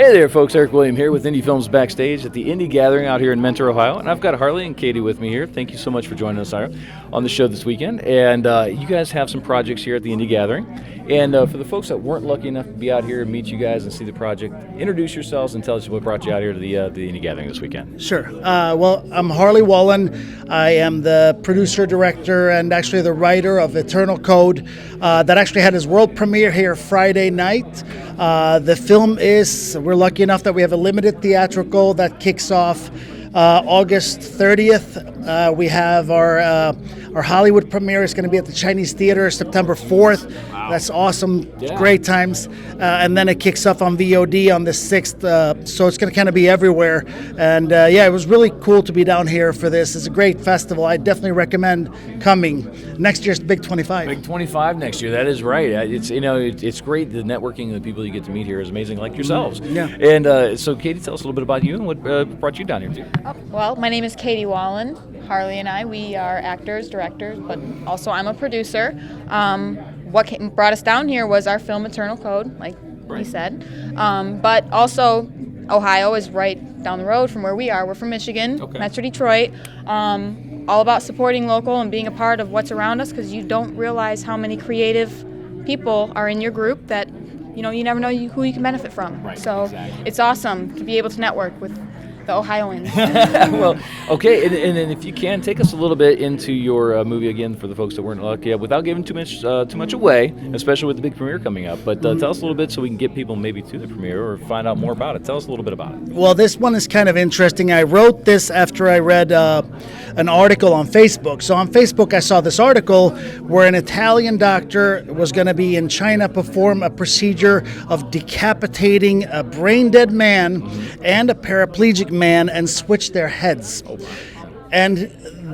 Hey there, folks. Erik William here with Indie Films Backstage at the Indie Gathering out here in Mentor, Ohio. And I've got Harley and Kaiti with me here. Thank you so much for joining us on the show this weekend. And you guys have some projects here at the Indie Gathering. And for the folks that weren't lucky enough to be out here and meet you guys and see the project, introduce yourselves and tell us what brought you out here to the Indie Gathering this weekend. Sure. Well, I'm Harley Wallen. I am the producer, director, and actually the writer of Eternal Code that actually had his world premiere here Friday night. The film we're lucky enough that we have a limited theatrical that kicks off August 30th. We have our Hollywood premiere is going to be at the Chinese Theater September 4th. Wow. That's awesome. Yeah. Great times. And then it kicks off on VOD on the 6th. So it's going to kind of be everywhere. And it was really cool to be down here for this. It's a great festival. I definitely recommend coming. Next year's the Big 25. Big 25 next year. That is right. It's great. The networking of the people you get to meet here is amazing, like yourselves. Yeah. And so, Kaiti, tell us a little bit about you and what brought you down here too. Well, my name is Kaiti Wallen. Harley and I, we are actors, directors, but also I'm a producer. What brought us down here was our film Eternal Code, like he said. But also, Ohio is right down the road from where we are. We're from Michigan, Metro Detroit. All about supporting local and being a part of what's around us, because you don't realize how many creative people are in your group that, you never know who you can benefit from. Right, so exactly. It's awesome to be able to network with the Ohioans. Well, okay, and if you can, take us a little bit into your movie again for the folks that weren't lucky, without giving too much away, especially with the big premiere coming up. But tell us a little bit so we can get people maybe to the premiere or find out more about it. Tell us a little bit about it. Well, this one is kind of interesting. I wrote this after I read an article on Facebook. So on Facebook, I saw this article where an Italian doctor was going to be in China perform a procedure of decapitating a brain-dead man and a paraplegic man and switch their heads. And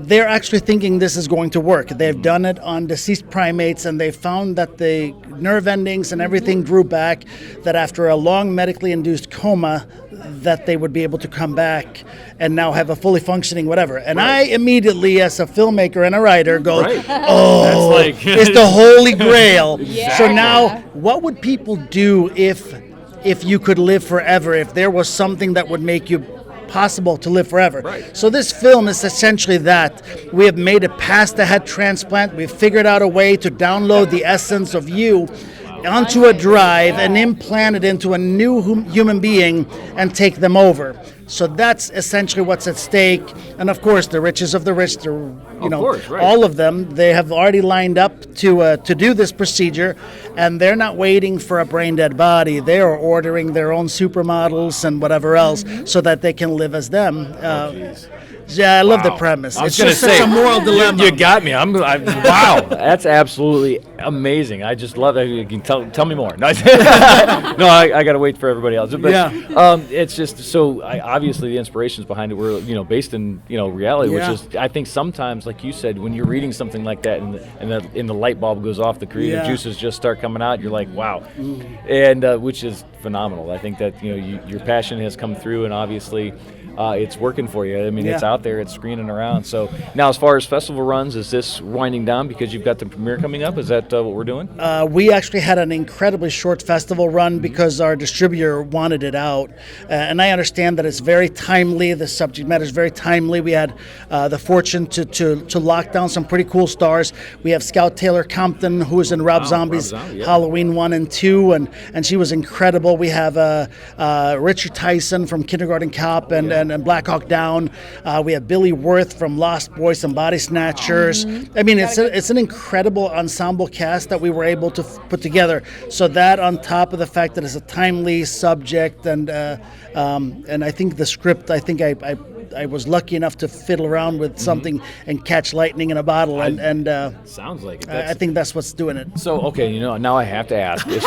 they're actually thinking this is going to work. They've done it on deceased primates, and they found that the nerve endings and everything grew back, that after a long medically induced coma, that they would be able to come back and now have a fully functioning whatever. And I immediately, as a filmmaker and a writer, go, oh, that's it's the holy grail. Yeah. So now, what would people do if you could live forever, if there was something that would make you possible to live forever? Right. So this film is essentially that. We have made a past the head transplant. We've figured out a way to download the essence of you onto a drive and implant it into a new human being and take them over. So that's essentially what's at stake. And of course, the riches of the rich, all of them, they have already lined up to do this procedure, and they're not waiting for a brain-dead body. They are ordering their own supermodels and whatever else so that they can live as them. I love the premise. It's just such a moral dilemma. You got me. Wow, that's absolutely amazing. I just love it. You can tell me more. No, I got to wait for everybody else. But it's just so. Obviously, the inspirations behind it were based in reality, which is, I think sometimes, like you said, when you're reading something like that and the light bulb goes off, the creative juices just start coming out. You're like, wow, and which is phenomenal. I think that your passion has come through, and obviously. It's working for you. I mean, it's out there. It's screening around. So now, as far as festival runs, is this winding down because you've got the premiere coming up? Is that what we're doing? We actually had an incredibly short festival run because our distributor wanted it out. And I understand that it's very timely. The subject matter is very timely. We had the fortune to lock down some pretty cool stars. We have Scout Taylor Compton, who was in Rob Zombie's Halloween 1 and 2, and she was incredible. We have Richard Tyson from Kindergarten Cop and Black Hawk Down. We have Billy Worth from Lost Boys and Body Snatchers. I mean, it's an incredible ensemble cast that we were able to put together. So that, on top of the fact that it's a timely subject, and I think the script, I was lucky enough to fiddle around with something and catch lightning in a bottle, and sounds like it. I think that's what's doing it. So okay, now I have to ask, as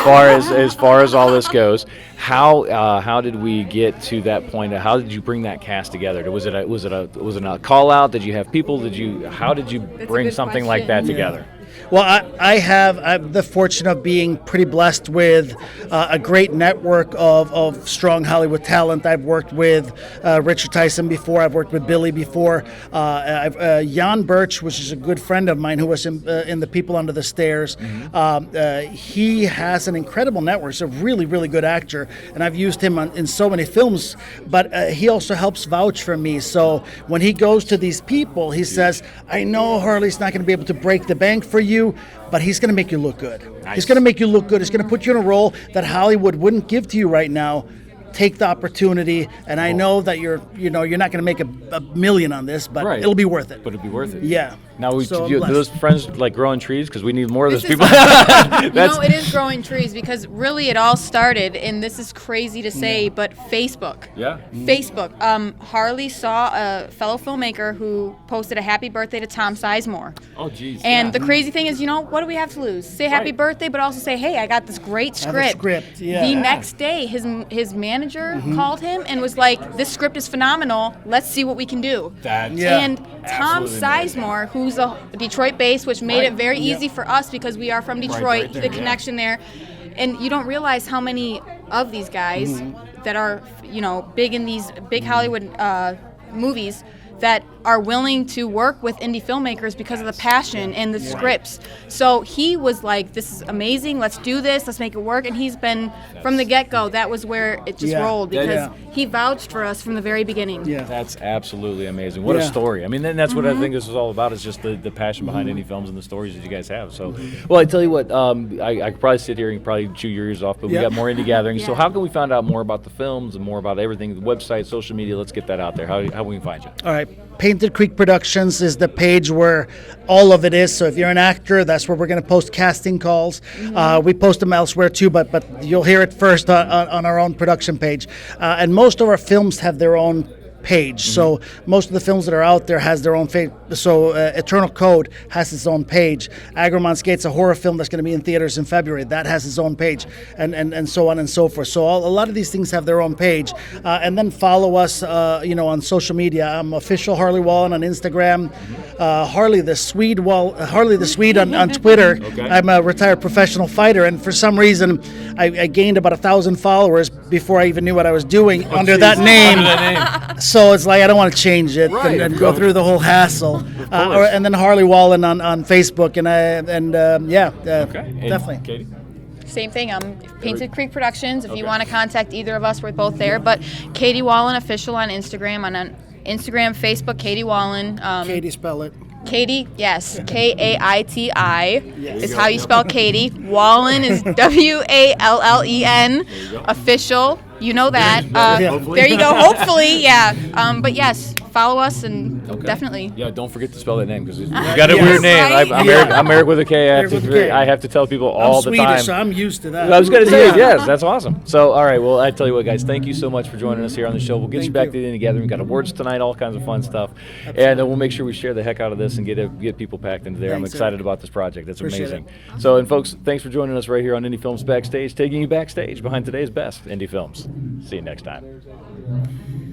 far as all this goes, how did we get to that point? How did you bring that cast together? Was it a call out? Did you have people? How did you bring something like that together? Well, I have the fortune of being pretty blessed with a great network of strong Hollywood talent. I've worked with Richard Tyson before. I've worked with Billy before. Jan Birch, which is a good friend of mine who was in The People Under the Stairs. He has an incredible network. He's a really, really good actor, and I've used him in so many films. But he also helps vouch for me. So when he goes to these people, he says, I know Harley's not going to be able to break the bank for you, but he's going to make you look good. Nice. He's going to make you look good. He's going to put you in a role that Hollywood wouldn't give to you right now. Take the opportunity, and I know that you're not going to make a million on this, but it'll be worth it. But it'll be worth it. Yeah. Now, So do I'm those friends like growing trees? Because we need more of those This is- people. It is growing trees because really it all started, and this is crazy to say, but Facebook. Yeah. Facebook. Harley saw a fellow filmmaker who posted a happy birthday to Tom Sizemore. Oh, geez. And the crazy thing is, what do we have to lose? Say happy Right. birthday, but also say, hey, I got this great Have a script. script, yeah. The next day, his manager called him and was like, this script is phenomenal. Let's see what we can do. That's And Tom absolutely amazing. Sizemore, who's a Detroit-based, which made Right. it very easy for us because we are from Detroit, right there, the yeah. connection there. And you don't realize how many of these guys that are, big in these big Hollywood movies that are willing to work with indie filmmakers because of the passion and the scripts. So he was like, this is amazing, let's do this, let's make it work. And he's been, from the get-go, that was where it just rolled because he vouched for us from the very beginning. Yeah. That's absolutely amazing. What a Yeah. story. I mean, and that's what I think this is all about, is just the passion behind indie films and the stories that you guys have. So, well, I tell you what, I could probably sit here and probably chew your ears off, but we got more indie gatherings. So Yeah. how can we find out more about the films and more about everything, the website, social media? Let's get that out there. How can we find you? All right. Painted Creek Productions is the page where all of it is. So if you're an actor, that's where we're going to post casting calls. We post them elsewhere too, but you'll hear it first on our own production page. And most of our films have their own page. So most of the films that are out there has their own page. So Eternal Code has its own page. Agrimon's Gate's a horror film that's going to be in theaters in February. That has its own page, and so on and so forth. So a lot of these things have their own page. And then follow us, on social media. I'm official Harley Wallen on Instagram. Harley the Swede on Twitter. Okay. I'm a retired professional fighter, and for some reason, I gained about 1,000 followers before I even knew what I was doing under that name. So it's like I don't want to change it Right, and of go course. through the whole hassle. And then Harley Wallen on Facebook, and definitely. Katie? Same thing. Painted Creek Productions. If you want to contact either of us, we're both there. But Kaiti Wallen official on Instagram. On Instagram, Facebook, Kaiti Wallen. Katie, spell it. Katie, yes, Kaiti Yes. is how you spell Katie. Wallen is Wallen. Official, you know that. Hopefully. There you go. Hopefully, yeah. But yes, follow us and definitely. Yeah, don't forget to spell that name because you got a Yes. weird name. Right? I'm Eric with a K. Eric with a K. I have to tell people all I'm the Swedish, time. so I'm used to that. I was going to say, yes, that's awesome. So, all right, well, I tell you what, guys, thank you so much for joining us here on the show. We'll get you Thank back you. to the Indie Gathering. We've got awards tonight, all kinds of fun stuff. And we'll make sure we share the heck out of this and get people packed into there. I'm Thanks, excited Eric. about this project. It's Appreciate amazing. So, and folks, thanks for joining us right here on Indie Films Backstage, taking you backstage behind today's best indie films. See you next time.